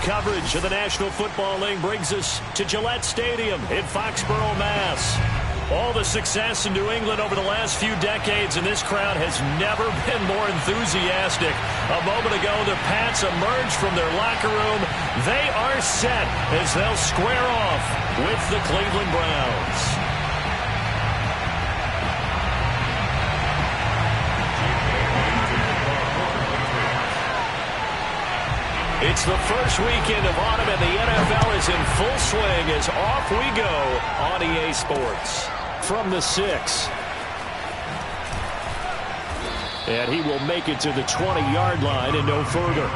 coverage of the National Football League brings us to Gillette Stadium in Foxborough, Mass. All the success in New England over the last few decades, and this crowd has never been more enthusiastic. A moment ago, the Pats emerged from their locker room. They are set as they'll square off with the Cleveland Browns. It's the first weekend of autumn, and the NFL is in full swing as off we go on EA Sports. From the 6. And he will make it to the 20-yard line and no further.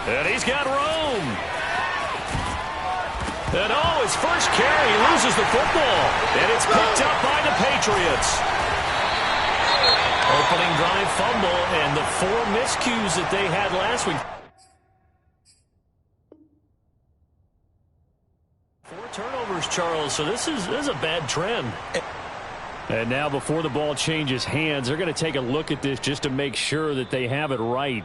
And he's got room. And his first carry, he loses the football. And it's picked up by the Patriots. Opening drive fumble and the 4 miscues that they had last week. 4 turnovers, Charles, so this is a bad trend. And now before the ball changes hands, they're going to take a look at this just to make sure that they have it right.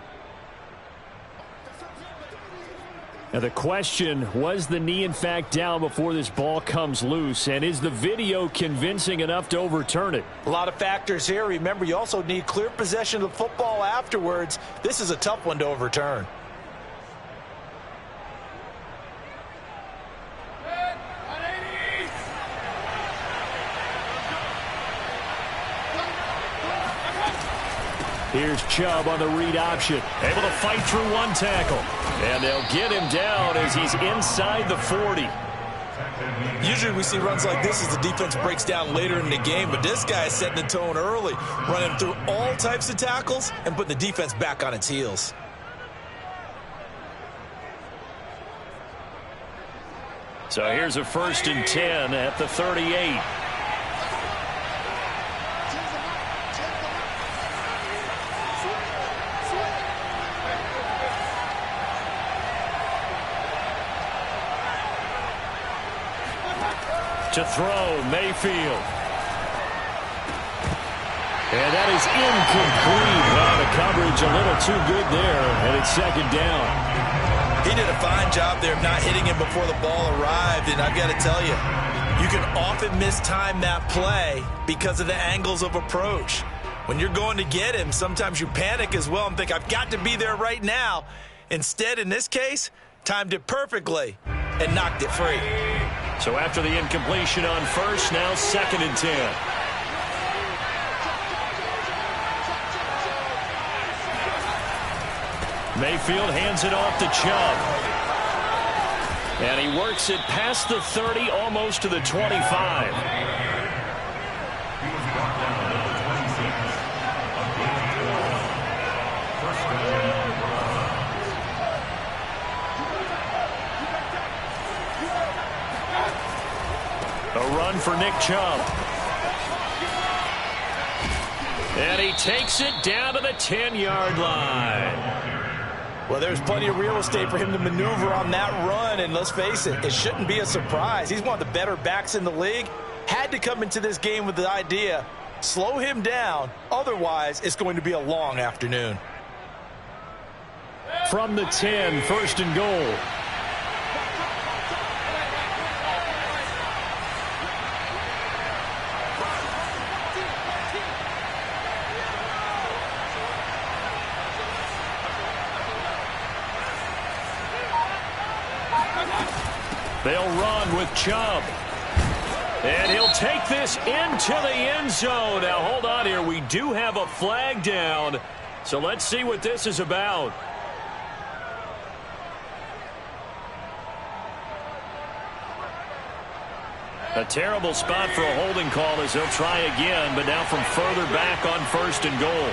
Now the question, was the knee in fact down before this ball comes loose? And is the video convincing enough to overturn it? A lot of factors here. Remember, you also need clear possession of the football afterwards. This is a tough one to overturn. Here's Chubb on the read option. Able to fight through 1 tackle. And they'll get him down as he's inside the 40. Usually we see runs like this as the defense breaks down later in the game, but this guy is setting the tone early, running through all types of tackles and putting the defense back on its heels. So here's a 1st and 10 at the 38. To throw, Mayfield. And that is incomplete. Wow, the coverage a little too good there, and it's 2nd down. He did a fine job there of not hitting him before the ball arrived, and I've got to tell you, you can often mistime that play because of the angles of approach. When you're going to get him, sometimes you panic as well and think, I've got to be there right now. Instead, in this case, timed it perfectly and knocked it free. So after the incompletion on 1st, now 2nd and 10. Mayfield hands it off to Chubb. And he works it past the 30, almost to the 25. A run for Nick Chubb. And he takes it down to the 10-yard line. Well, there's plenty of real estate for him to maneuver on that run, and let's face it, it shouldn't be a surprise. He's one of the better backs in the league. Had to come into this game with the idea, slow him down, otherwise it's going to be a long afternoon. From the 10, 1st and goal. They'll run with Chubb. And he'll take this into the end zone. Now, hold on here. We do have a flag down. So let's see what this is about. A terrible spot for a holding call as they'll try again, but now from further back on 1st and goal.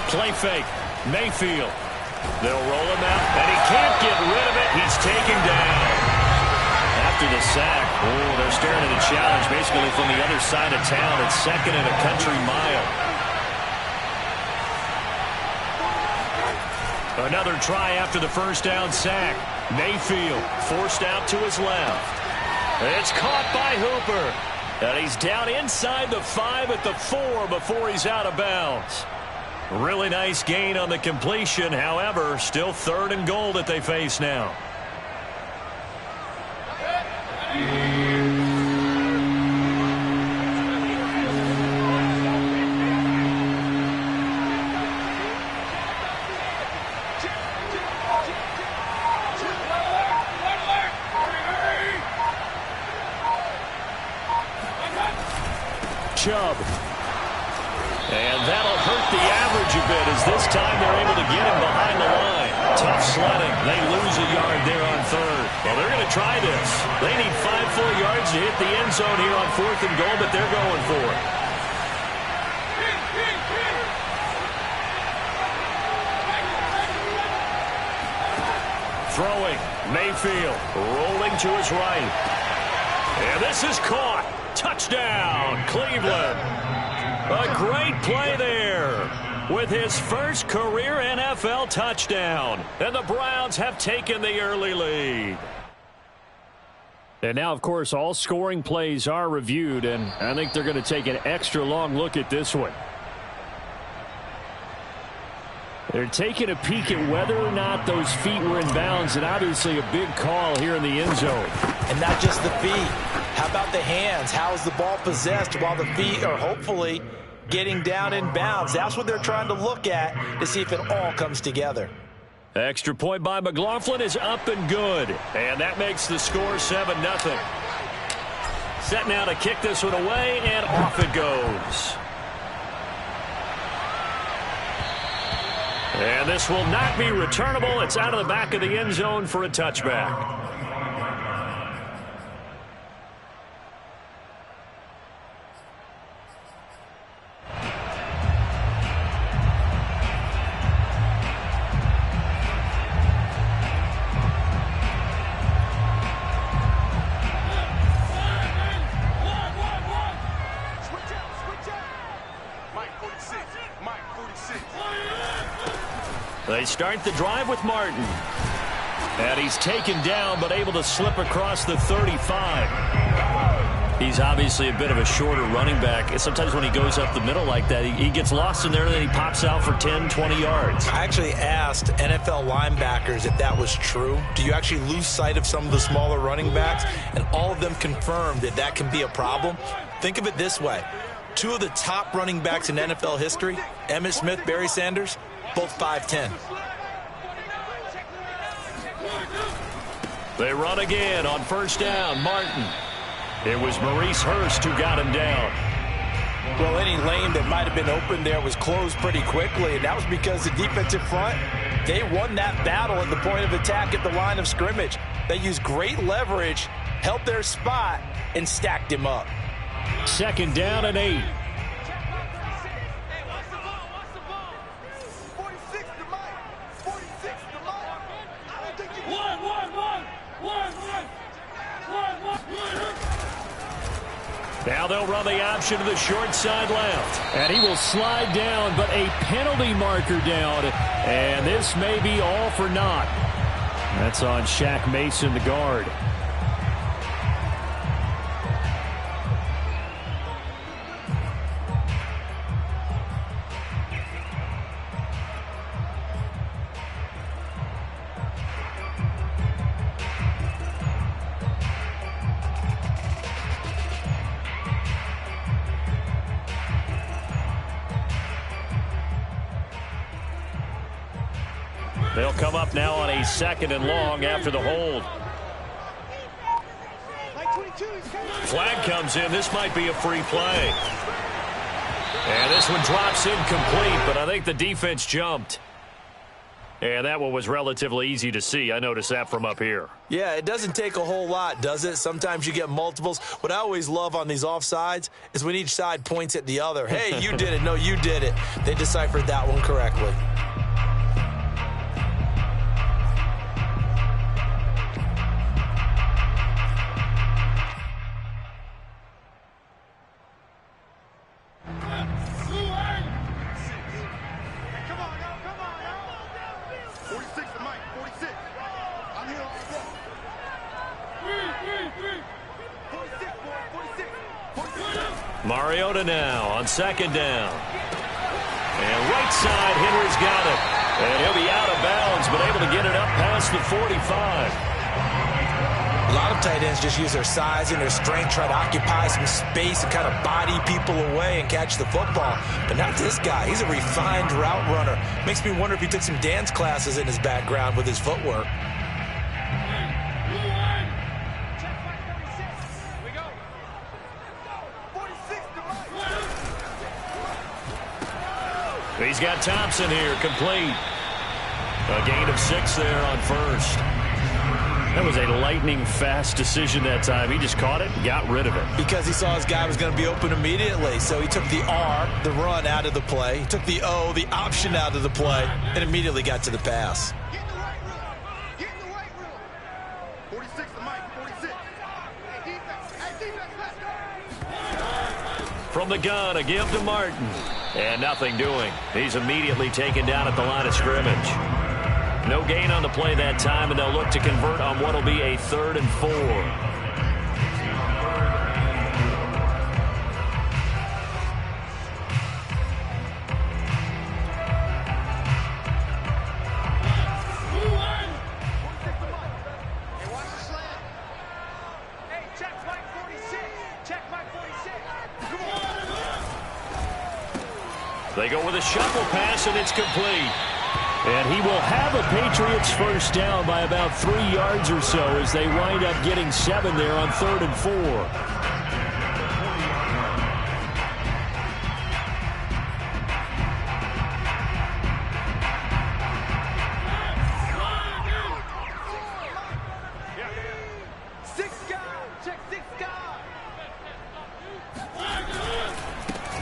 Play fake. Mayfield. They'll roll him out, and he can't get rid of it. He's taken down. after the sack. Oh, they're staring at a challenge basically from the other side of town. It's 2nd and a country mile. Another try after the first down sack. Mayfield forced out to his left. It's caught by Hooper. And he's down inside the 5 at the 4 before he's out of bounds. Really nice gain on the completion. However, still 3rd and goal that they face now. Chubb. And that'll hurt the average a bit as this time they're able to get him behind the line. Tough sledding. They lose a yard there on 3rd. Well, they're going to try this. They need 5 full yards to hit the end zone here on 4th and goal, but they're going for it. Throwing. Mayfield rolling to his right. And this is caught. Touchdown, Cleveland. A great play there with his first career NFL touchdown. And the Browns have taken the early lead. And now, of course, all scoring plays are reviewed, and I think they're going to take an extra long look at this one. They're taking a peek at whether or not those feet were in bounds, and obviously a big call here in the end zone. And not just the feet. How about the hands? How is the ball possessed while the feet are hopefully getting down in bounds? That's what they're trying to look at to see if it all comes together. Extra point by McLaughlin is up and good. And that makes the score 7-0. Set now to kick this one away, and off it goes. And this will not be returnable. It's out of the back of the end zone for a touchback. They start the drive with Martin. And he's taken down, but able to slip across the 35. He's obviously a bit of a shorter running back. And sometimes when he goes up the middle like that, he gets lost in there, and then he pops out for 10, 20 yards. I actually asked NFL linebackers if that was true. Do you actually lose sight of some of the smaller running backs? And all of them confirmed that that can be a problem. Think of it this way. 2 of the top running backs in NFL history, Emmitt Smith, Barry Sanders, both 5'10". They run again on first down. Martin. It was Maurice Hurst who got him down. Well, any lane that might have been open there was closed pretty quickly, and that was because the defensive front, they won that battle at the point of attack at the line of scrimmage. They used great leverage, held their spot, and stacked him up. 2nd down and 8. Now they'll run the option to the short side left. And he will slide down, but a penalty marker down. And this may be all for naught. That's on Shaq Mason, the guard. They'll come up now on a 2nd and long after the hold. Flag comes in. This might be a free play. And this one drops incomplete, but I think the defense jumped. And that one was relatively easy to see. I noticed that from up here. Yeah, it doesn't take a whole lot, does it? Sometimes you get multiples. What I always love on these offsides is when each side points at the other. Hey, you did it. No, you did it. They deciphered that one correctly. Mariota now on second down. And right side, Henry's got it. And he'll be out of bounds, but able to get it up past the 45. A lot of tight ends just use their size and their strength, try to occupy some space and kind of body people away and catch the football. But not this guy. He's a refined route runner. Makes me wonder if he took some dance classes in his background with his footwork. He's got Thompson here, complete. A gain of 6 there on first. That was a lightning-fast decision that time. He just caught it and got rid of it. Because he saw his guy was going to be open immediately. So he took the R, the run, out of the play. He took the O, the option, out of the play, and immediately got to the pass. Get in the right room. Get in the right room. 46 to Mike, 46. Hey, defense. Hey, defense, let's go. From the gun, a give to Martin. And nothing doing. He's immediately taken down at the line of scrimmage. No gain on the play that time, and they'll look to convert on what will be a 3rd and 4. They go with a shuffle pass, and it's complete. And he will have a Patriots first down by about 3 yards or so as they wind up getting 7 there on 3rd and 4.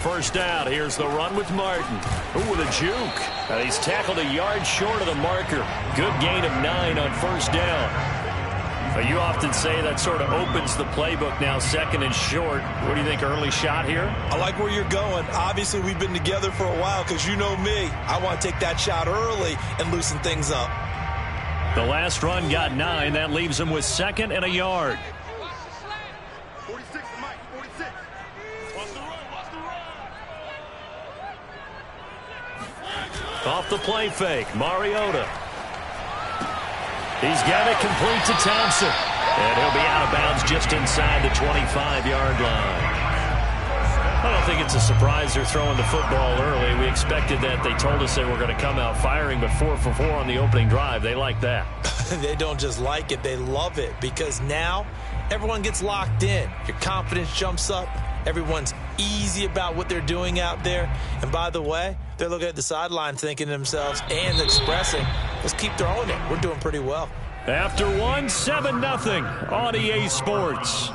First down. Here's the run with Martin. Ooh, with a juke. He's tackled a yard short of the marker. Good gain of 9 on first down. You often say that sort of opens the playbook now, 2nd and short. What do you think, early shot here? I like where you're going. Obviously, we've been together for a while because you know me. I want to take that shot early and loosen things up. The last run got 9. That leaves him with 2nd and a yard. 46 to Mike, 46. Watch the run, watch the run. Off the play fake, Mariota. He's got it complete to Thompson. And he'll be out of bounds just inside the 25-yard line. I don't think it's a surprise they're throwing the football early. We expected that. They told us they were going to come out firing, but 4 for 4 on the opening drive. They like that. They don't just like it, they love it, because now everyone gets locked in. Your confidence jumps up. Everyone's easy about what they're doing out there. And by the way, they're looking at the sideline thinking to themselves and expressing, let's keep throwing it. We're doing pretty well. After 1, 7-0 on EA Sports.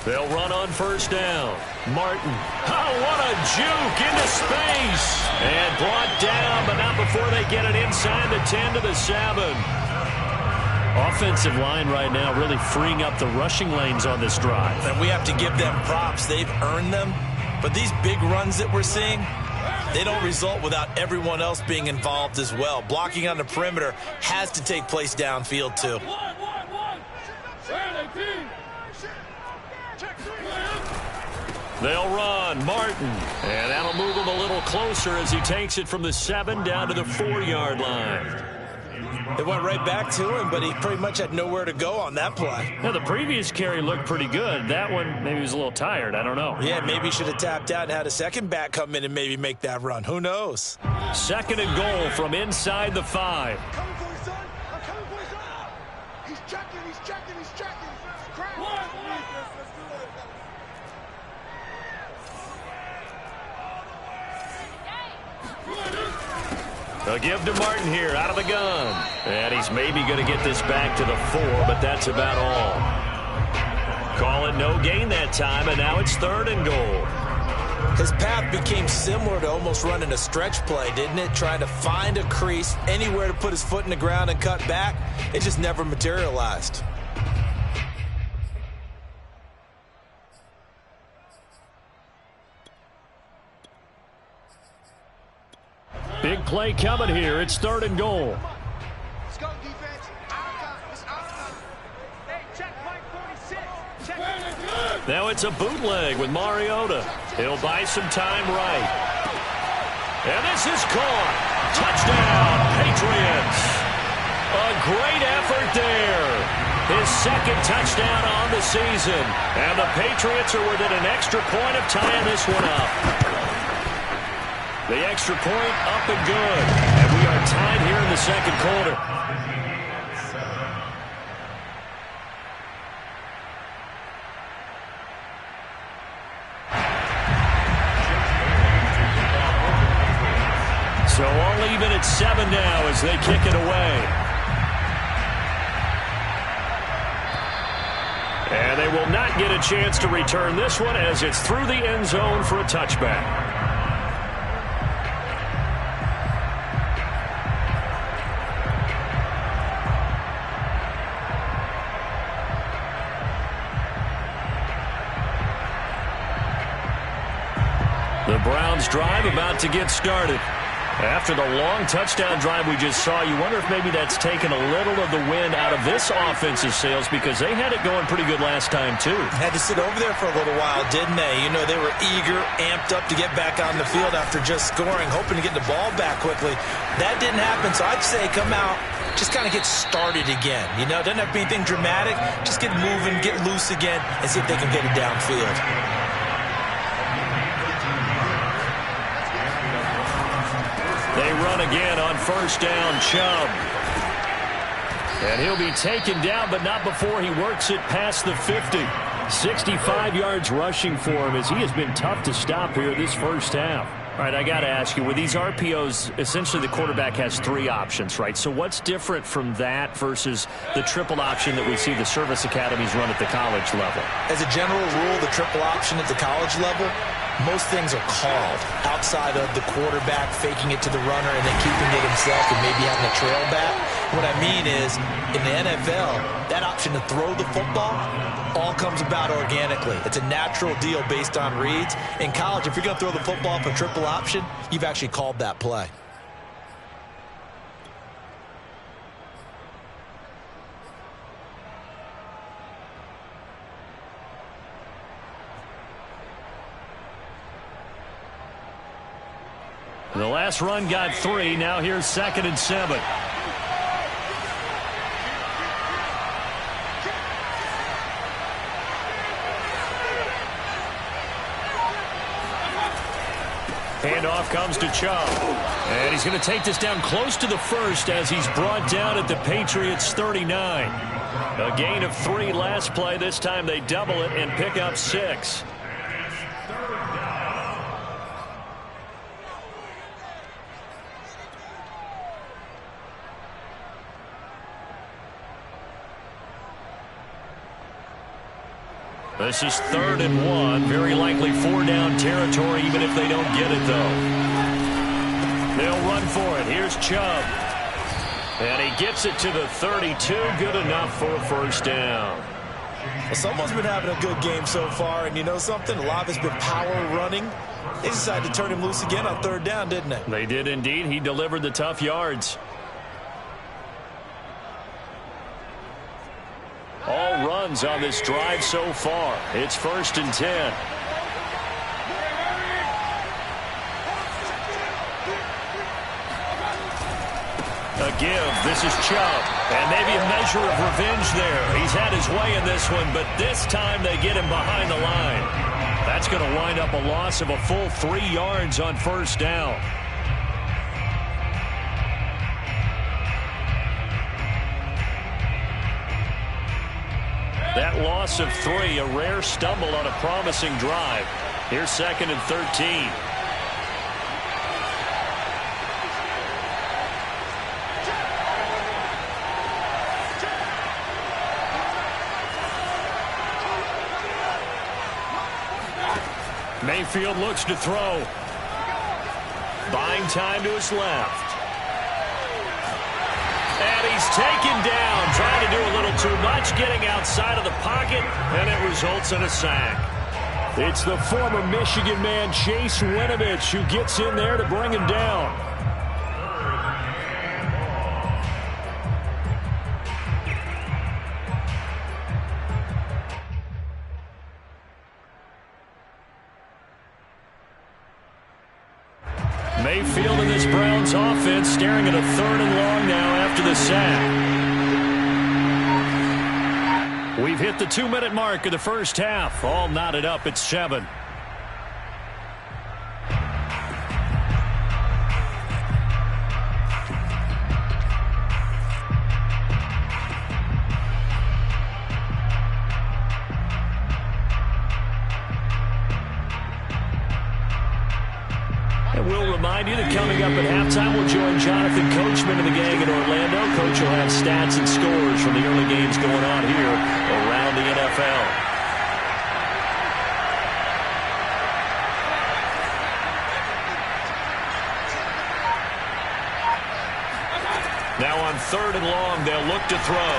They'll run on first down. Martin. Oh, what a juke into space. And brought down, but not before they get it inside the 10 to the 7. Offensive line right now really freeing up the rushing lanes on this drive. And we have to give them props. They've earned them. But these big runs that we're seeing, they don't result without everyone else being involved as well. Blocking on the perimeter has to take place downfield too. They'll run. Martin. And that'll move him a little closer as he takes it from the 7 down to the 4-yard line. They went right back to him, but he pretty much had nowhere to go on that play. Now, the previous carry looked pretty good. That one, maybe he was a little tired. I don't know. Yeah, maybe he should have tapped out and had a second back come in and maybe make that run. Who knows? 2nd and goal from inside the 5. I'm coming for you, son. I'm coming for you, son. He's checking, he's checking, he's checking. Crack. They'll give to Martin here out of the gun. And he's maybe going to get this back to the 4, but that's about all. Call it no gain that time, and now it's 3rd and goal. His path became similar to almost running a stretch play, didn't it? Trying to find a crease, anywhere to put his foot in the ground and cut back. It just never materialized. Big play coming here. It's 3rd and goal. Let's go, defense. Out of time. It's out of time. Hey, check Mike 46. Check. Now it's a bootleg with Mariota. He'll buy some time right. And this is caught. Touchdown, Patriots. A great effort there. His 2nd touchdown on the season. And the Patriots are within an extra point of tying this one up. The extra point up and good. And we are tied here in the 2nd quarter. So all even at 7 now as they kick it away. And they will not get a chance to return this one as it's through the end zone for a touchback. The Browns drive about to get started. After the long touchdown drive we just saw, you wonder if maybe that's taken a little of the wind out of this offensive sails because they had it going pretty good last time, too. Had to sit over there for a little while, didn't they? You know, they were eager, amped up to get back on the field after just scoring, hoping to get the ball back quickly. That didn't happen, so I'd say come out, just kind of get started again. You know, doesn't have to be anything dramatic. Just get moving, get loose again, and see if they can get it downfield. They run again on 1st down, Chubb. And he'll be taken down, but not before he works it past the 50. 65 yards rushing for him as he has been tough to stop here this first half. All right, I got to ask you, with these RPOs, essentially the quarterback has 3 options, right? So what's different from that versus the triple option that we see the service academies run at the college level? As a general rule, the triple option at the college level, most things are called outside of the quarterback faking it to the runner and then keeping it himself and maybe having a trail back. What I mean is, in the NFL, that option to throw the football all comes about organically. It's a natural deal based on reads. In college, if you're going to throw the football for triple option, you've actually called that play. The last run got 3. Now here's 2nd and 7. Handoff comes to Chubb. And he's going to take this down close to the 1st as he's brought down at the Patriots 39. A gain of 3 last play. This time they double it and pick up 6. This is 3rd and 1. Very likely 4-down territory, even if they don't get it, though. They'll run for it. Here's Chubb. And he gets it to the 32. Good enough for a 1st down. Well, someone's been having a good game so far, and you know something? A lot of it's been power running. They decided to turn him loose again on 3rd down, didn't they? They did indeed. He delivered the tough yards. All runs on this drive so far. It's 1st and 10. A give. This is Chubb. And maybe a measure of revenge there. He's had his way in this one, but this time they get him behind the line. That's going to wind up a loss of a full 3 yards on 1st down. That loss of 3, a rare stumble on a promising drive. Here's 2nd and 13. Mayfield looks to throw. Buying time to his left. And he's taken down, trying to do a little too much, getting outside of the pocket, and it results in a sack. It's the former Michigan man, Chase Winovich, who gets in there to bring him down. Mayfield in this Browns offense staring at a 3rd and long now after the sack. We've hit the 2-minute mark of the first half. All knotted up at 7. And we'll remind you that coming up at halftime, we'll join Jonathan Coachman and the gang in Orlando. Coach will have stats and scores from the early games going on here around the NFL. Now on 3rd and long, they'll look to throw.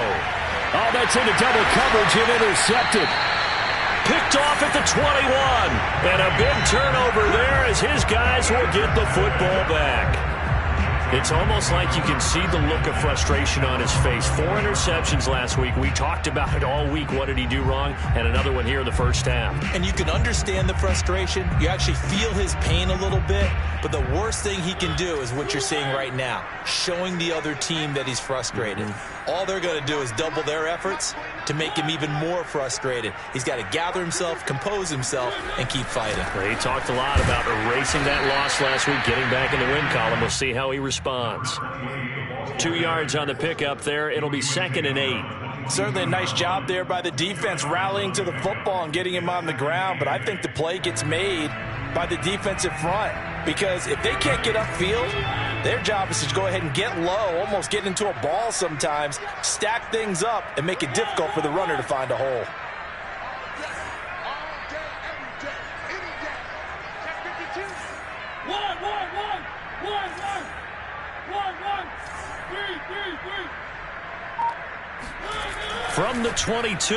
Oh, that's into double coverage and intercepted. Picked off at the 21. And a big turnover there as his guys will get the football back. It's almost like you can see the look of frustration on his face. 4 interceptions last week. We talked about it all week. What did he do wrong? And another one here in the first half. And you can understand the frustration. You actually feel his pain a little bit. But the worst thing he can do is what you're seeing right now, showing the other team that he's frustrated. All they're going to do is double their efforts to make him even more frustrated. He's got to gather himself, compose himself, and keep fighting. He talked a lot about erasing that loss last week, getting back in the win column. We'll see how he responds. 2 yards on the pickup there. It'll be 2nd and 8. Certainly a nice job there by the defense rallying to the football and getting him on the ground. But I think the play gets made by the defensive front. Because if they can't get upfield, their job is to go ahead and get low, almost get into a ball sometimes, stack things up, and make it difficult for the runner to find a hole. From the 22,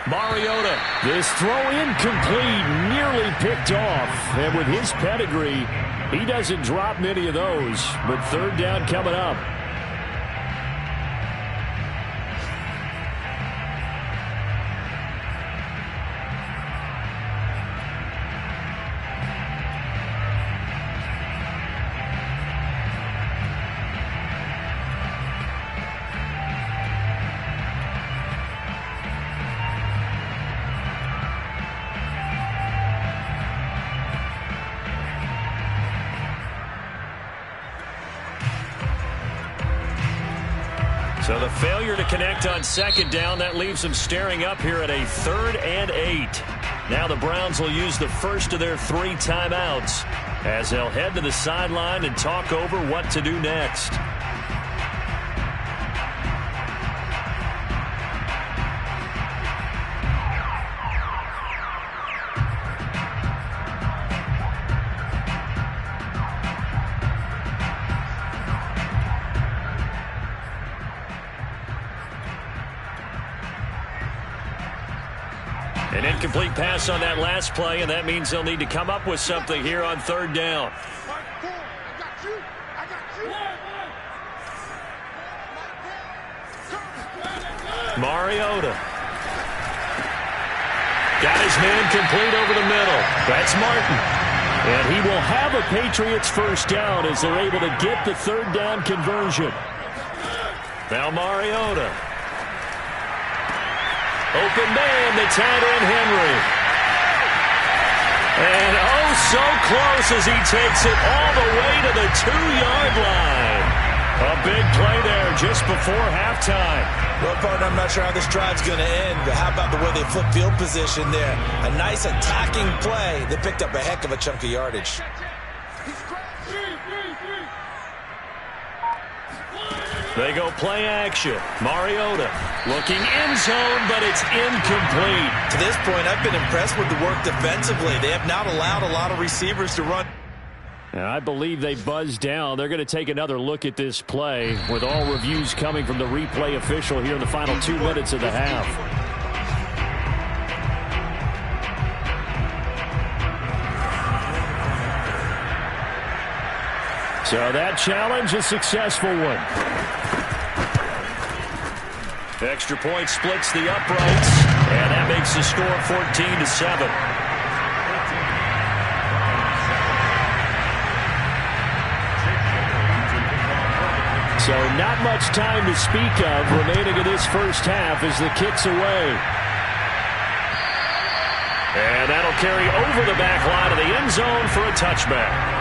Mariota. This throw incomplete, nearly picked off. And with his pedigree, he doesn't drop many of those. But 3rd down coming up. So the failure to connect on 2nd down, that leaves them staring up here at a 3rd and 8. Now the Browns will use the first of their 3 timeouts as they'll head to the sideline and talk over what to do next. An incomplete pass on that last play, and that means they'll need to come up with something here on 3rd down. Mariota. Got his man complete over the middle. That's Martin. And he will have a Patriots first down as they're able to get the 3rd down conversion. Now Mariota. Open man, the tight end, Henry. And oh, so close as he takes it all the way to the 2-yard line. A big play there just before halftime. Well, partner, I'm not sure how this drive's going to end, but how about the way they flip field position there? A nice attacking play that picked up a heck of a chunk of yardage. They go play action. Mariota looking end zone, but it's incomplete. To this point, I've been impressed with the work defensively. They have not allowed a lot of receivers to run. And I believe they buzzed down. They're going to take another look at this play with all reviews coming from the replay official here in the final 2 minutes of the half. So that challenge, a successful one. Extra point splits the uprights, and that makes the score 14-7. So not much time to speak of remaining in this first half as the kick's away. And that'll carry over the back line of the end zone for a touchback.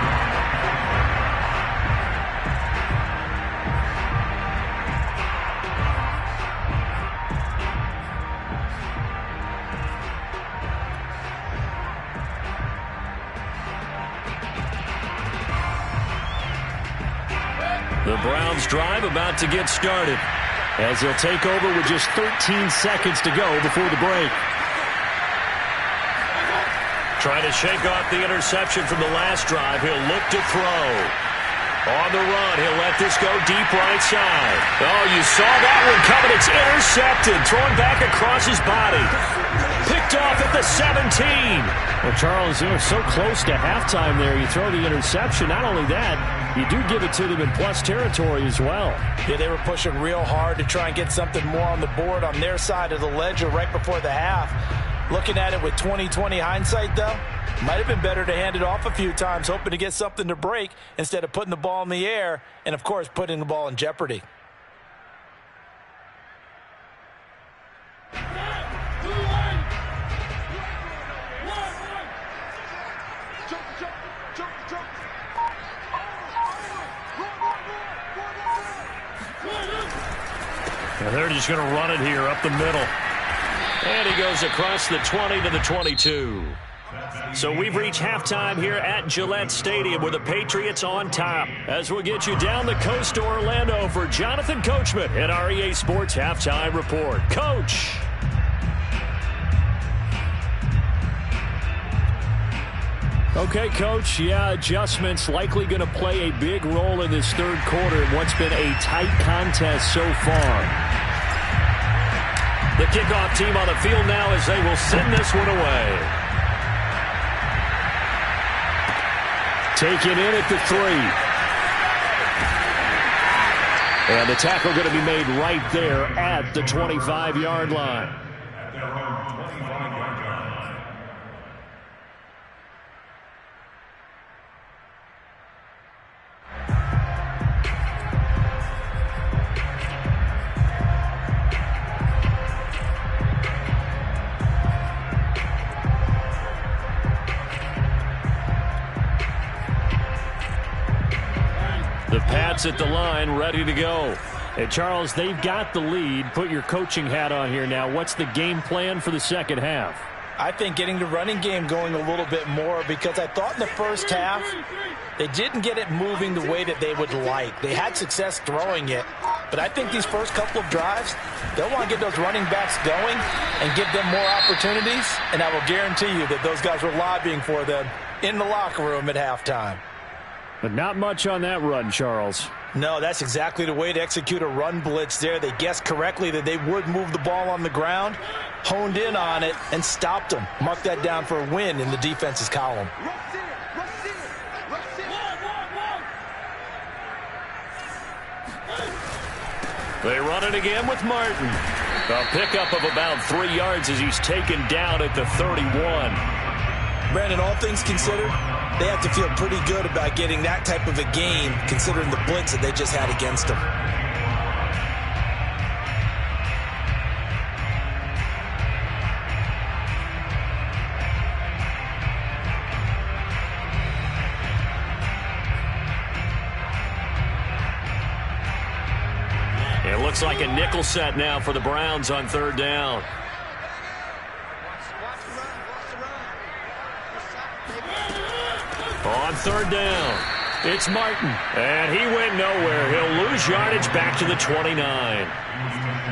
The Browns drive about to get started as they'll take over with just 13 seconds to go before the break. Trying to shake off the interception from the last drive. He'll look to throw. On the run, he'll let this go deep right side. Oh, you saw that one coming. It's intercepted. Thrown back across his body. Picked off at the 17. Well, Charles, they were so close to halftime there. You throw the interception. Not only that, you do give it to them in plus territory as well. Yeah, they were pushing real hard to try and get something more on the board on their side of the ledger right before the half. Looking at it with 20/20 hindsight, though, might have been better to hand it off a few times, hoping to get something to break instead of putting the ball in the air and, of course, putting the ball in jeopardy. And they're just going to run it here up the middle. And he goes across the 20 to the 22. So we've reached halftime here at Gillette Stadium with the Patriots on top. As we'll get you down the coast to Orlando for Jonathan Coachman at our EA Sports Halftime Report. Coach. Okay, Coach, yeah, adjustments likely going to play a big role in this third quarter in what's been a tight contest so far. The kickoff team on the field now as they will send this one away. Taken in at the 3. And the tackle going to be made right there at the 25-yard line. The Pats at the line, ready to go. Hey, Charles, they've got the lead. Put your coaching hat on here now. What's the game plan for the second half? I think getting the running game going a little bit more, because I thought in the first half they didn't get it moving the way that they would like. They had success throwing it, but I think these first couple of drives, they'll want to get those running backs going and give them more opportunities, and I will guarantee you that those guys were lobbying for them in the locker room at halftime. But not much on that run, Charles. No, that's exactly the way to execute a run blitz there. They guessed correctly that they would move the ball on the ground, honed in on it, and stopped them. Mark that down for a win in the defense's column. They run it again with Martin. A pickup of about 3 yards as he's taken down at the 31. Brandon, all things considered, they have to feel pretty good about getting that type of a game, considering the blitz that they just had against them. It looks like a nickel set now for the Browns on third down. On third down, It's Martin, and he went nowhere. He'll lose yardage back to the 29.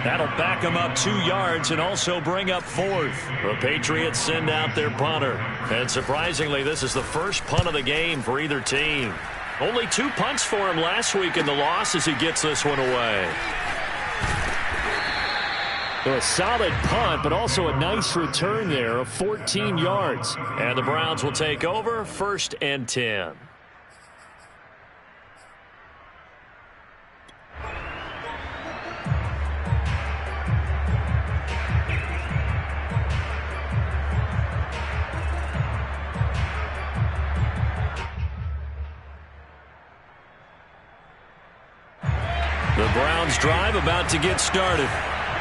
That'll back him up 2 yards and also bring up 4th. The Patriots send out their punter. And surprisingly, this is the first punt of the game for either team. Only 2 punts for him last week in the loss as he gets this one away. A solid punt, but also a nice return there of 14 yards. And the Browns will take over 1st and 10. The Browns drive about to get started.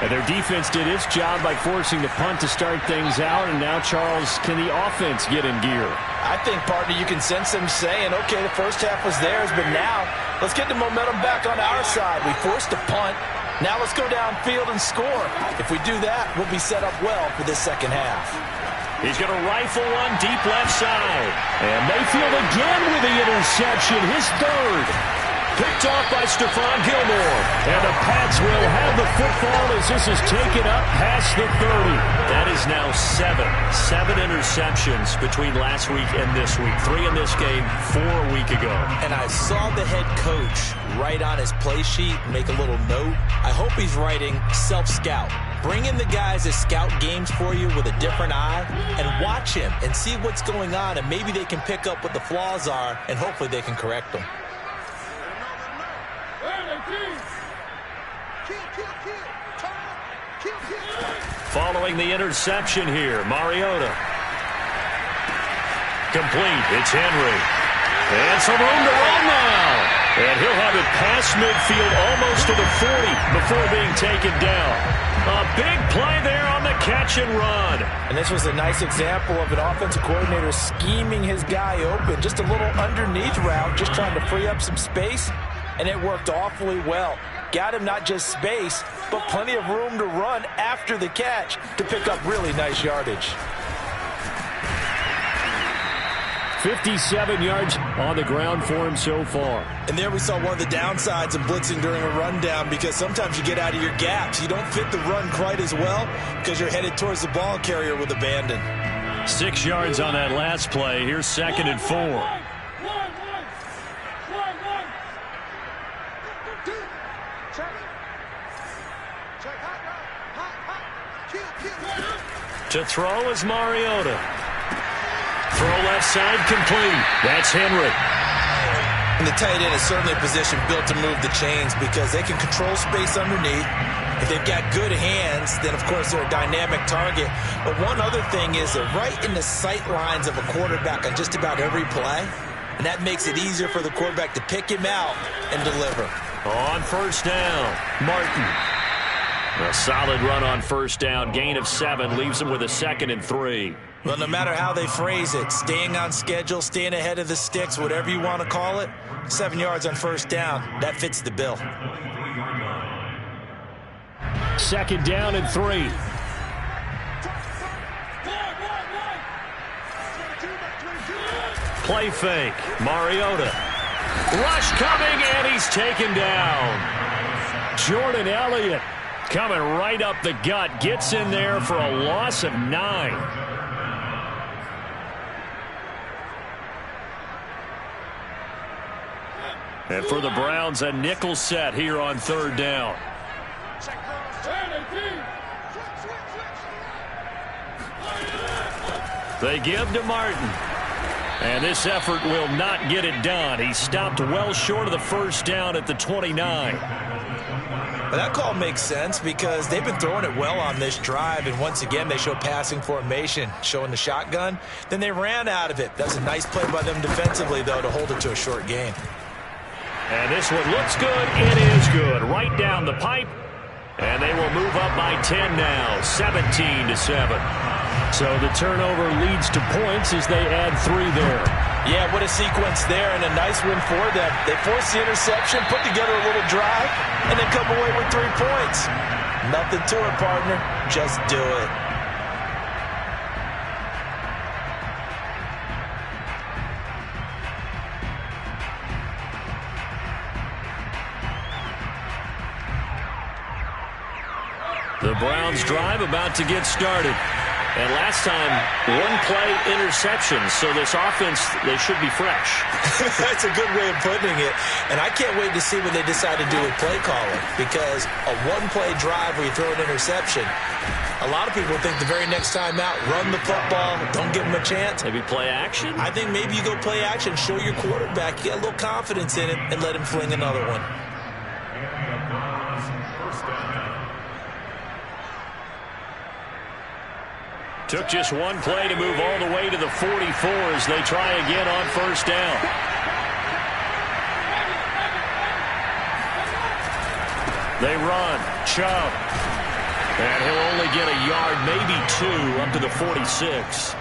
And their defense did its job by forcing the punt to start things out. And now, Charles, can the offense get in gear? I think, partner, you can sense them saying, okay, the first half was theirs, but now let's get the momentum back on our side. We forced a punt. Now let's go downfield and score. If we do that, we'll be set up well for this second half. He's going to rifle one deep left side. And Mayfield again with the interception, his 3rd. Picked off by Stephon Gilmore. And the Pats will have the football as this is taken up past the 30. That is now 7. 7 interceptions between last week and this week. 3 in this game, 4 a week ago. And I saw the head coach write on his play sheet, make a little note. I hope he's writing self-scout. Bring in the guys that scout games for you with a different eye and watch him and see what's going on, and maybe they can pick up what the flaws are, and hopefully they can correct them. Following the interception here, Mariota. Complete. It's Henry. And some room to run now. And he'll have it past midfield almost to the 40 before being taken down. A big play there on the catch and run. And this was a nice example of an offensive coordinator scheming his guy open. Just a little underneath route, just trying to free up some space. And it worked awfully well. Got him not just space, but plenty of room to run after the catch to pick up really nice yardage. 57 yards on the ground for him so far. And there we saw one of the downsides of blitzing during a rundown, because sometimes you get out of your gaps. You don't fit the run quite as well because you're headed towards the ball carrier with abandon. 6 yards on that last play. Here's 2nd and 4. To throw is Mariota. Throw left side complete. That's Henry. And the tight end is certainly a position built to move the chains because they can control space underneath. If they've got good hands, then of course they're a dynamic target. But one other thing is they're right in the sight lines of a quarterback on just about every play. And that makes it easier for the quarterback to pick him out and deliver. On 1st down, Martin. A solid run on 1st down. Gain of 7 leaves him with a 2nd and 3. Well, no matter how they phrase it, staying on schedule, staying ahead of the sticks, whatever you want to call it, 7 yards on 1st down, that fits the bill. 2nd down and 3. Play fake. Mariota. Rush coming, and he's taken down. Jordan Elliott coming right up the gut. Gets in there for a loss of 9. And for the Browns, a nickel set here on 3rd down. They give to Martin. And this effort will not get it done. He stopped well short of the 1st down at the 29. But that call makes sense because they've been throwing it well on this drive, and once again they show passing formation, showing the shotgun. Then they ran out of it. That's a nice play by them defensively, though, to hold it to a short gain. And this one looks good. It is good. Right down the pipe. And they will move up by 10 now, 17-7. So the turnover leads to points as they add 3 there. Yeah, what a sequence there, and a nice win for them. They forced the interception, put together a little drive, and then come away with 3 points. Nothing to it, partner. Just do it. The Browns drive about to get started. And last time, one-play interception. So this offense, they should be fresh. That's a good way of putting it. And I can't wait to see what they decide to do with play calling. Because a one-play drive where you throw an interception, a lot of people think the very next time out, run the football, don't give them a chance. Maybe play action? I think maybe you go play action, show your quarterback, get a little confidence in it, and let him fling another one. Took just one play to move all the way to the 44 as they try again on first down. They run. Chubb. And he'll only get a yard, maybe 2, up to the 46.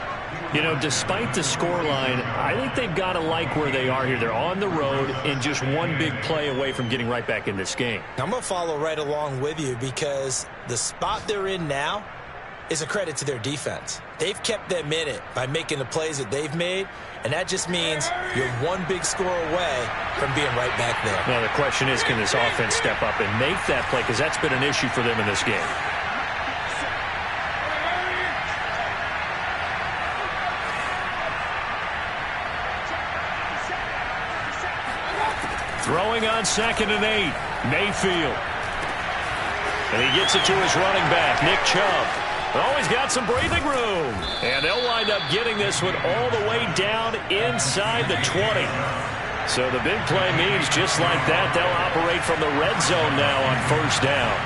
You know, despite the scoreline, I think they've got to like where they are here. They're on the road and just one big play away from getting right back in this game. I'm going to follow right along with you because the spot they're in now is a credit to their defense. They've kept them in it by making the plays that they've made, and that just means you're one big score away from being right back there. Now, the question is, can this offense step up and make that play? Because that's been an issue for them in this game. Throwing on 2nd and 8, Mayfield. And he gets it to his running back, Nick Chubb. Oh, he's got some breathing room. And they'll wind up getting this one all the way down inside the 20. So the big play means just like that, they'll operate from the red zone now on first down.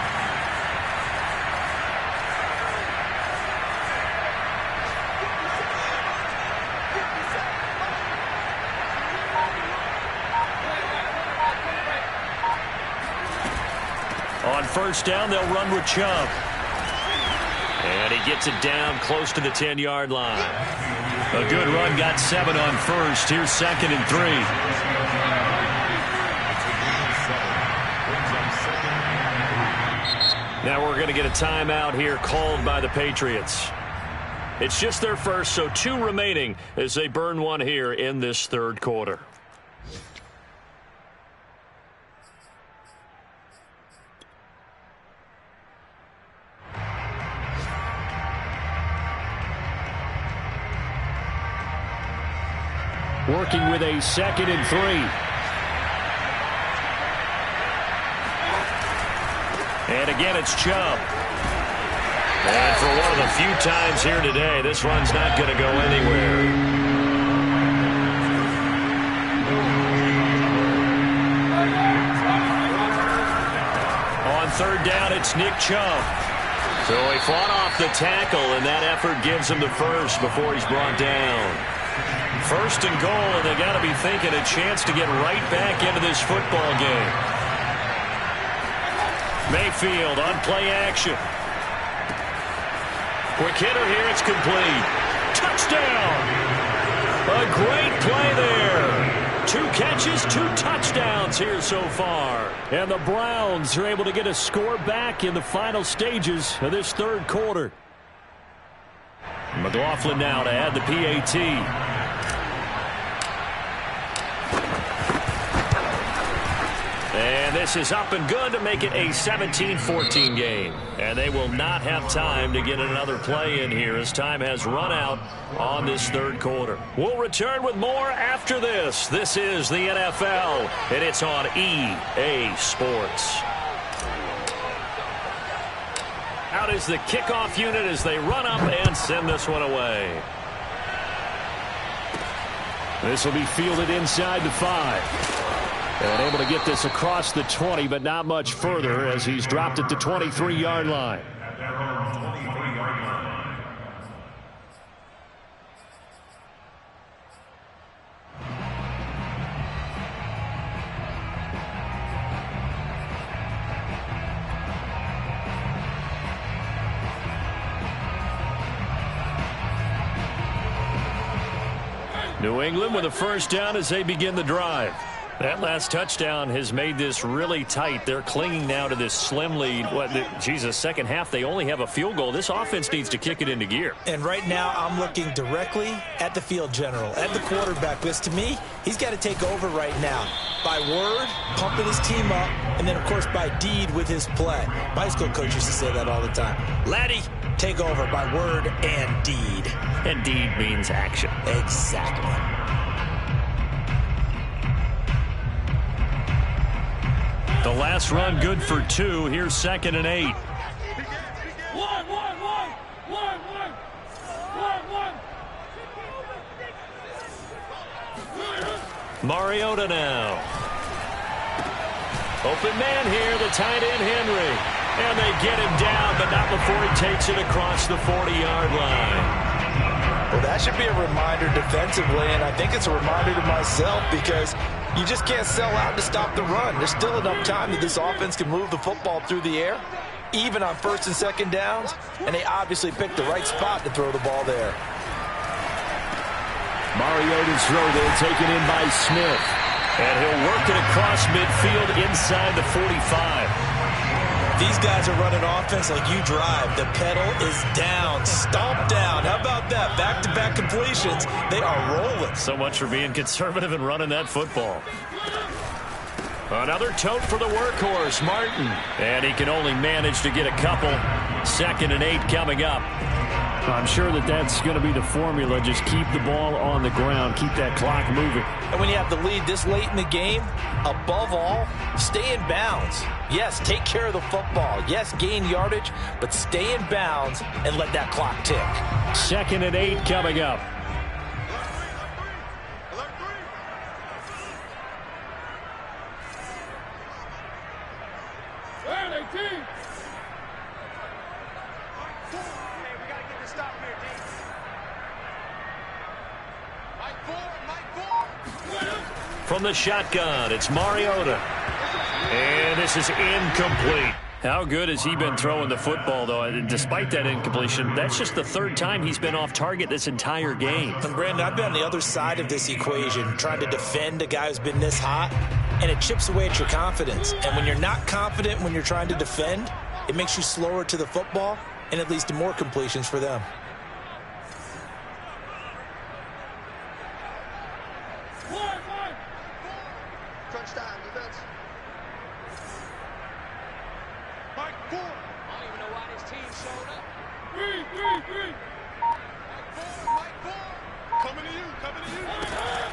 On first down, they'll run with Chubb. And he gets it down close to the 10-yard line. A good run, got 7 on first. Here's 2nd and 3. Now we're going to get a timeout here called by the Patriots. It's just their first, so 2 remaining as they burn one here in this third quarter. Working with a 2nd and 3. And again, it's Chubb. And for one of the few times here today, this run's not going to go anywhere. On third down, it's Nick Chubb. So he fought off the tackle, and that effort gives him the first before he's brought down. First and goal, and they got to be thinking a chance to get right back into this football game. Mayfield on play action. Quick hitter here, it's complete. Touchdown! A great play there. 2 catches, 2 touchdowns here so far. And the Browns are able to get a score back in the final stages of this third quarter. McLaughlin now to add the PAT. And this is up and good to make it a 17-14 game. And they will not have time to get another play in here as time has run out on this third quarter. We'll return with more after this. This is the NFL, and it's on EA Sports. Out is the kickoff unit as they run up and send this one away. This will be fielded inside the 5. And able to get this across the 20, but not much further as he's dropped at the 23-yard line. New England with a first down as they begin the drive. That last touchdown has made this really tight. They're clinging now to this slim lead. Second half, they only have a field goal. This offense needs to kick it into gear. And right now, I'm looking directly at the field general, at the quarterback, because to me, he's got to take over right now. by word, pumping his team up, and then, of course, by deed with his play. My high school coach used to say that all the time. Laddie, take over by word and deed. And deed means action. Exactly. The last run good for 2. Here's 2nd and 8. Mariota now. Open man here, the tight end Henry. And they get him down, but not before he takes it across the 40-yard line. Well, that should be a reminder defensively, and I think it's a reminder to myself because you just can't sell out to stop the run. There's still enough time that this offense can move the football through the air, even on 1st and 2nd downs, and they obviously picked the right spot to throw the ball there. Mariota's throw there taken in by Smith. And he'll work it across midfield inside the 45. These guys are running offense like you drive. The pedal is down, stomped down. How about that? Back-to-back completions. They are rolling. So much for being conservative and running that football. Another tote for the workhorse, Martin. And he can only manage to get a couple. 2nd and 8 coming up. I'm sure that's going to be the formula. Just keep the ball on the ground. Keep that clock moving. And when you have the lead this late in the game, above all, stay in bounds. Yes, take care of the football. Yes, gain yardage, but stay in bounds and let that clock tick. 2nd and 8 coming up. From the shotgun, it's Mariota. And this is incomplete. How good has he been throwing the football, though? Despite that incompletion, that's just the 3rd time he's been off target this entire game. And Brandon, I've been on the other side of this equation, trying to defend a guy who's been this hot, and it chips away at your confidence. And when you're not confident when you're trying to defend, it makes you slower to the football, and it leads to more completions for them.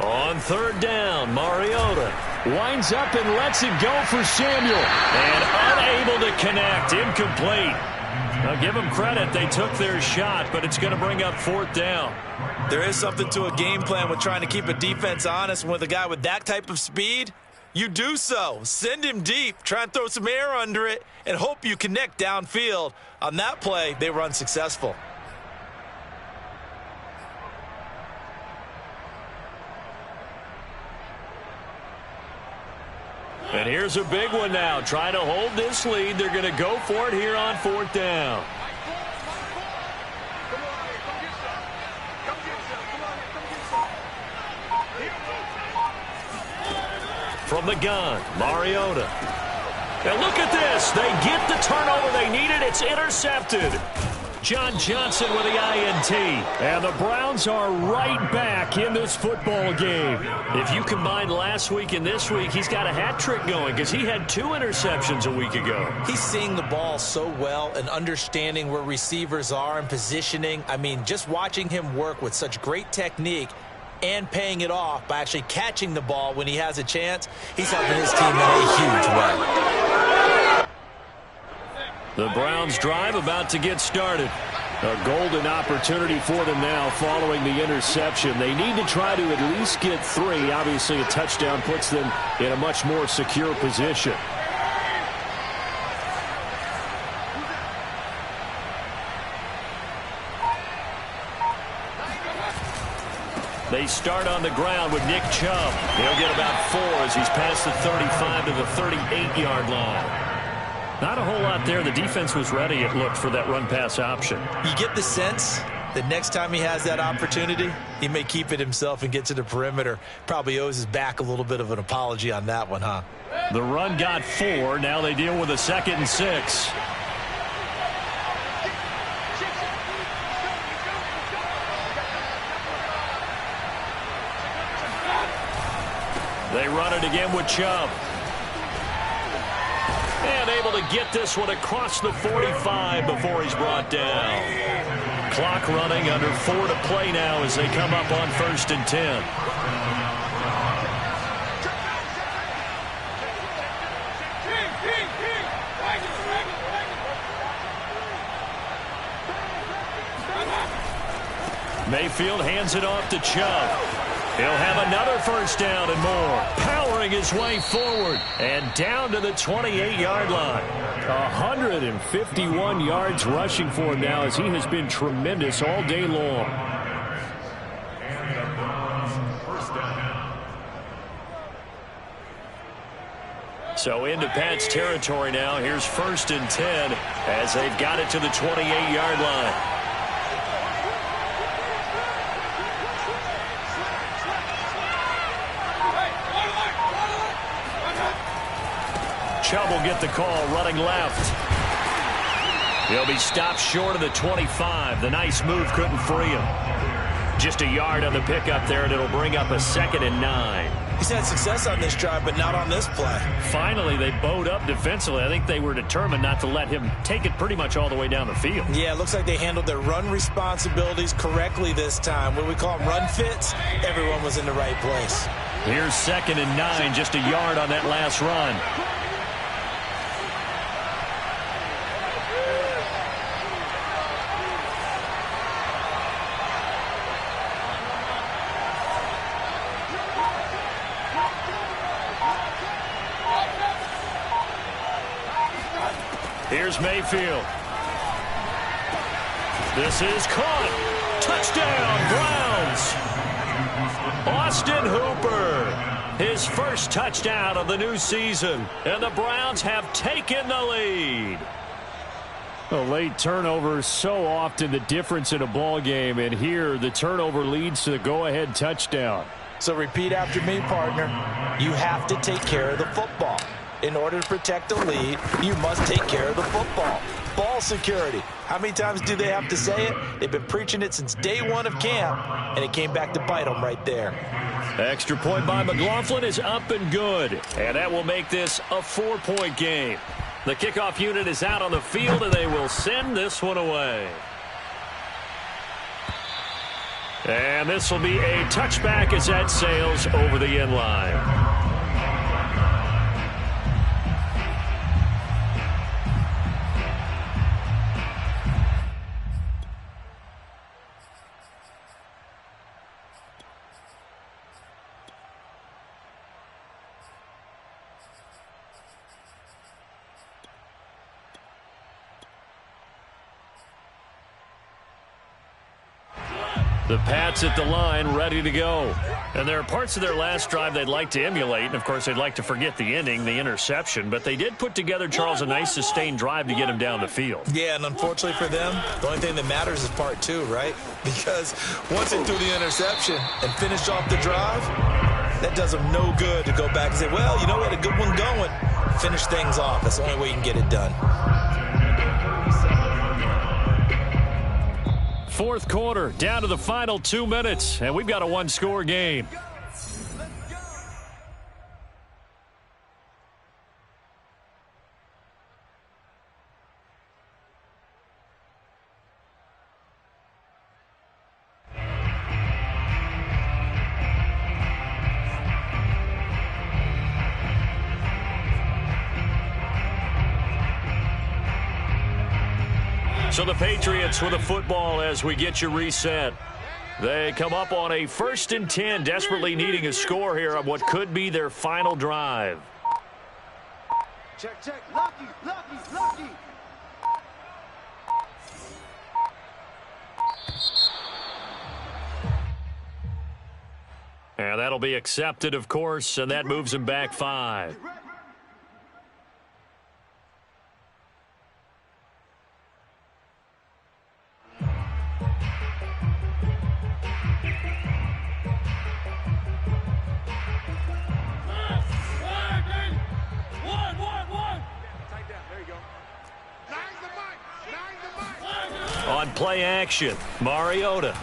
On 3rd down, Mariota winds up and lets it go for Samuel. And unable to connect, incomplete. Now give them credit, they took their shot, but it's going to bring up 4th down. There is something to a game plan with trying to keep a defense honest. With a guy with that type of speed, you do so. Send him deep, try and throw some air under it, and hope you connect downfield. On that play, they were unsuccessful. And here's a big one now. Trying to hold this lead. They're going to go for it here on 4th down. From the gun, Mariota. And look at this. They get the turnover they needed. It's intercepted. John Johnson with the INT. And the Browns are right back in this football game. If you combine last week and this week, he's got a hat trick going because he had 2 interceptions a week ago. He's seeing the ball so well and understanding where receivers are and positioning. I mean, just watching him work with such great technique and paying it off by actually catching the ball when he has a chance, he's helping his team in a huge way. The Browns drive about to get started. A golden opportunity for them now following the interception. They need to try to at least get 3. Obviously, a touchdown puts them in a much more secure position. They start on the ground with Nick Chubb. He'll get about 4 as he's past the 35 to the 38-yard line. Not a whole lot there. The defense was ready, it looked, for that run-pass option. You get the sense that next time he has that opportunity, he may keep it himself and get to the perimeter. Probably owes his back a little bit of an apology on that one, huh? The run got 4. Now they deal with a 2nd and 6. They run it again with Chubb. And able to get this one across the 45 before he's brought down. Clock running, under 4 to play now as they come up on 1st and 10. Mayfield hands it off to Chubb. He'll have another first down and more. Powering his way forward and down to the 28-yard line. 151 yards rushing for him now as he has been tremendous all day long. So into Pat's territory now. Here's 1st and 10 as they've got it to the 28-yard line. Chubb will get the call running left. He'll be stopped short of the 25. The nice move couldn't free him. Just a yard on the pickup there, and it'll bring up a 2nd and 9. He's had success on this drive, but not on this play. Finally, they bowed up defensively. I think they were determined not to let him take it pretty much all the way down the field. Yeah, it looks like they handled their run responsibilities correctly this time. What we call them run fits, everyone was in the right place. Here's 2nd and 9, just a yard on that last run. Here's Mayfield. This is caught. Touchdown, Browns. Austin Hooper. His first touchdown of the new season. And the Browns have taken the lead. A late turnover, so often the difference in a ball game. And here, the turnover leads to the go-ahead touchdown. So repeat after me, partner. You have to take care of the football. In order to protect the lead, you must take care of the football. Ball security. How many times do they have to say it? They've been preaching it since day one of camp, and it came back to bite them right there. Extra point by McLaughlin is up and good, and that will make this a 4-point game. The kickoff unit is out on the field, and they will send this one away. And this will be a touchback as that sails over the end line. The Pats at the line, ready to go. And there are parts of their last drive they'd like to emulate, and of course they'd like to forget the ending, the interception, but they did put together, Charles, a nice sustained drive to get him down the field. Yeah, and unfortunately for them, the only thing that matters is part 2, right? Because once they threw the interception and finished off the drive, that does them no good to go back and say, well, you know, we had a good one going. Finish things off. That's the only way you can get it done. Fourth quarter, down to the final 2 minutes, and we've got a one-score game. So the Patriots with the football as we get you reset. They come up on a 1st and 10, desperately needing a score here on what could be their final drive. Check, check. Lucky, lucky, lucky. And that'll be accepted, of course, and that moves him back 5. On play action, Mariota.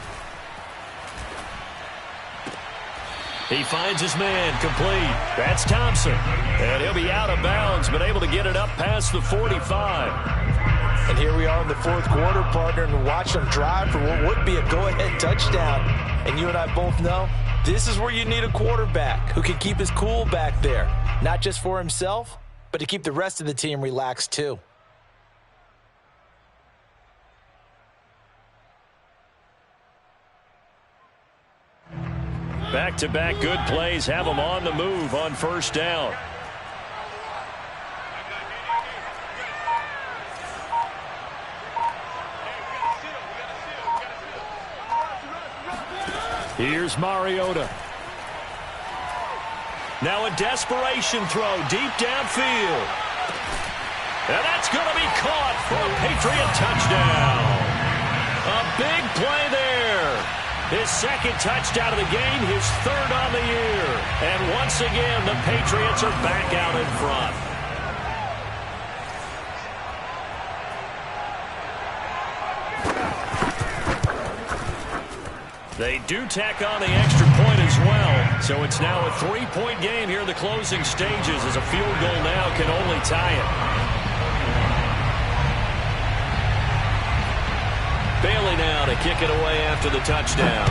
He finds his man, complete. That's Thompson. And he'll be out of bounds, but able to get it up past the 45. And here we are in the fourth quarter, partner, and watch them drive for what would be a go-ahead touchdown. And you and I both know this is where you need a quarterback who can keep his cool back there, not just for himself, but to keep the rest of the team relaxed too. Back-to-back good plays have them on the move on first down. Here's Mariota. Now a desperation throw deep downfield. And that's going to be caught for a Patriot touchdown. A big play there. His second touchdown of the game, his third on the year. And once again, the Patriots are back out in front. They do tack on the extra point as well. So it's now a 3-point game here in the closing stages as a field goal now can only tie it. Bailey now to kick it away after the touchdown.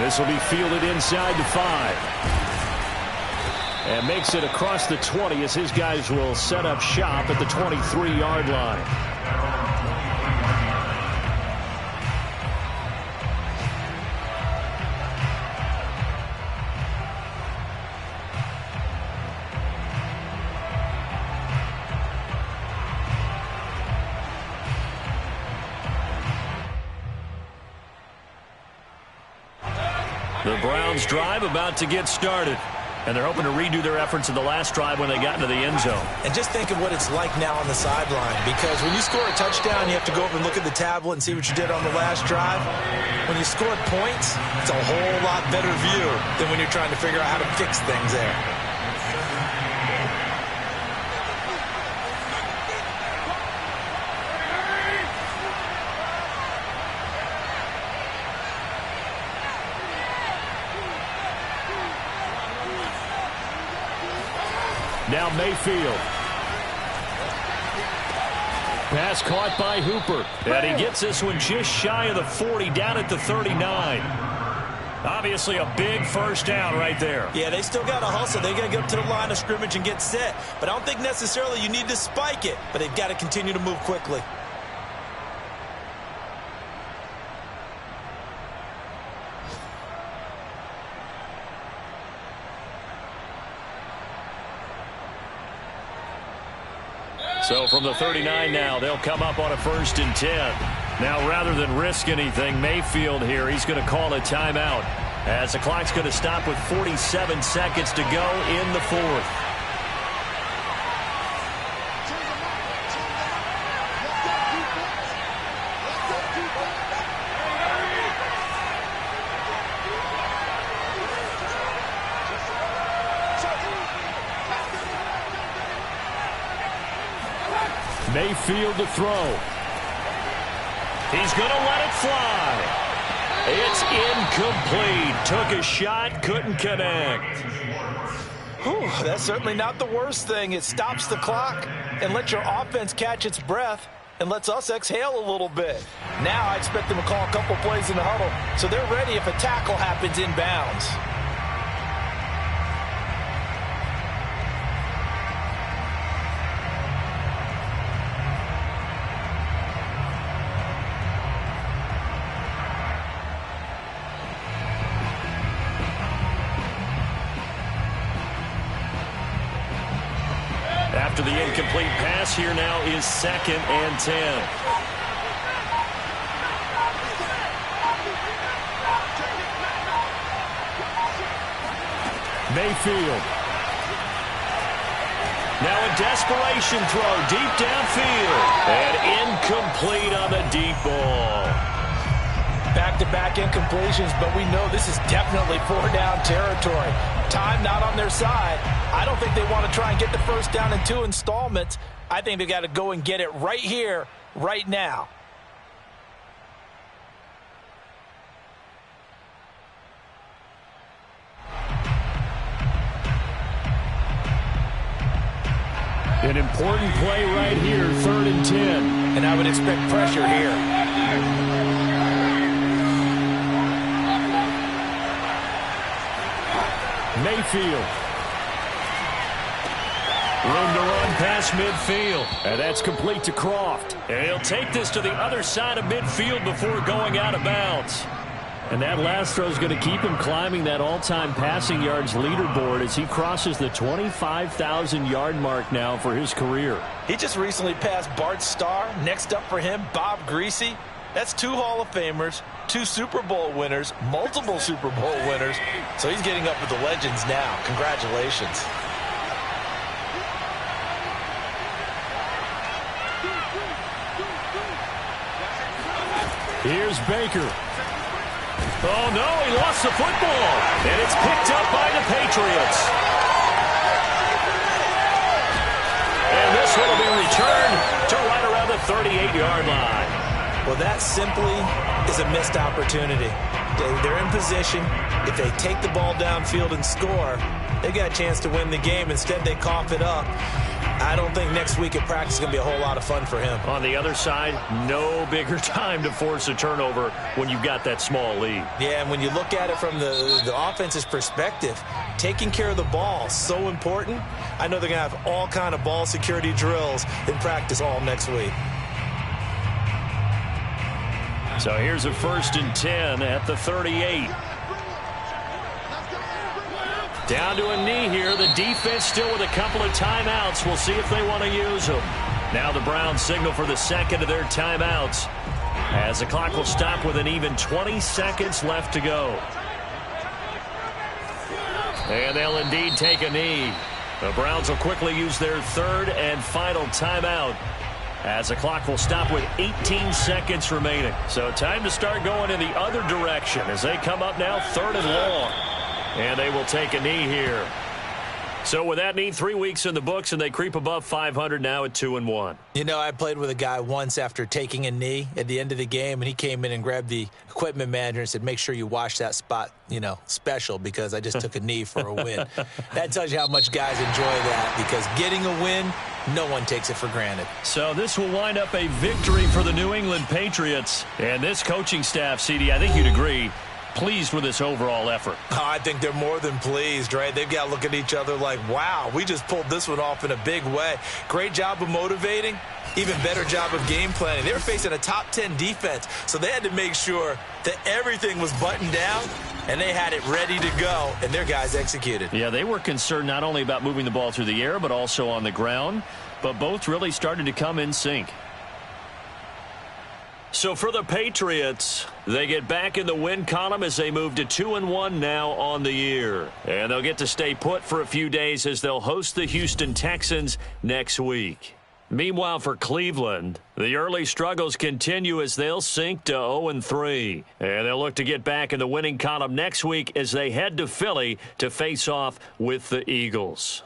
This will be fielded inside the 5. And makes it across the 20 as his guys will set up shop at the 23-yard line. The Browns drive about to get started. And they're hoping to redo their efforts in the last drive when they got into the end zone. And just think of what it's like now on the sideline. Because when you score a touchdown, you have to go over and look at the tablet and see what you did on the last drive. When you score points, it's a whole lot better view than when you're trying to figure out how to fix things there. Now Mayfield. Pass caught by Hooper. And he gets this one just shy of the 40, down at the 39. Obviously a big first down right there. Yeah, they still got to hustle. They got to get up to the line of scrimmage and get set. But I don't think necessarily you need to spike it. But they've got to continue to move quickly. So from the 39 now, they'll come up on a 1st and 10. Now, rather than risk anything, Mayfield here, he's going to call a timeout as the clock's going to stop with 47 seconds to go in the 4th. Mayfield to throw. He's going to let it fly. It's incomplete. Took a shot, couldn't connect. Whew, that's certainly not the worst thing. It stops the clock and lets your offense catch its breath and lets us exhale a little bit. Now I expect them to call a couple plays in the huddle so they're ready if a tackle happens inbounds. After the incomplete pass, here now is 2nd and 10. Mayfield. Now a desperation throw deep downfield. And incomplete on the deep ball. Back-to-back incompletions, but we know this is definitely 4-down territory. Time not on their side. I don't think they want to try and get the first down in 2 installments. I think they got to go and get it right here, right now. An important play right here, 3rd and 10. And I would expect pressure here. Mayfield. Room to run past midfield. And that's complete to Croft. And he'll take this to the other side of midfield before going out of bounds. And that last throw is going to keep him climbing that all-time passing yards leaderboard as he crosses the 25,000-yard mark now for his career. He just recently passed Bart Starr. Next up for him, Bob Greasy. That's 2 Hall of Famers, 2 Super Bowl winners, multiple Super Bowl winners. So he's getting up with the legends now. Congratulations. Here's Baker. Oh, no, he lost the football. And it's picked up by the Patriots. And this will be returned to right around the 38-yard line. Well, that simply is a missed opportunity. They're in position. If they take the ball downfield and score, they got a chance to win the game. Instead, they cough it up. I don't think next week at practice is going to be a whole lot of fun for him. On the other side, no bigger time to force a turnover when you've got that small lead. Yeah, and when you look at it from the offense's perspective, taking care of the ball is so important. I know they're going to have all kind of ball security drills in practice all next week. So here's a 1st and 10 at the 38. Down to a knee here. The defense still with a couple of timeouts. We'll see if they want to use them. Now the Browns signal for the second of their timeouts, as the clock will stop with an even 20 seconds left to go. And they'll indeed take a knee. The Browns will quickly use their 3rd and final timeout, as the clock will stop with 18 seconds remaining. So time to start going in the other direction as they come up now 3rd and long. And they will take a knee here. So with that knee, 3 weeks in the books, and they creep above 500 now at 2-1. You know, I played with a guy once after taking a knee at the end of the game, and he came in and grabbed the equipment manager and said, make sure you wash that spot, you know, special, because I just took a knee for a win. That tells you how much guys enjoy that, because getting a win, no one takes it for granted. So this will wind up a victory for the New England Patriots. And this coaching staff, CD, I think you'd agree, pleased with this overall effort. Oh, I think they're more than pleased, right? They've got to look at each other like, wow, we just pulled this one off in a big way. Great job of motivating, even better job of game planning. They were facing a top 10 defense, so they had to make sure that everything was buttoned down, and they had it ready to go, and their guys executed. Yeah, they were concerned not only about moving the ball through the air, but also on the ground, but both really started to come in sync. So for the Patriots, they get back in the win column as they move to 2-1 now on the year. And they'll get to stay put for a few days as they'll host the Houston Texans next week. Meanwhile, for Cleveland, the early struggles continue as they'll sink to 0-3. And they'll look to get back in the winning column next week as they head to Philly to face off with the Eagles.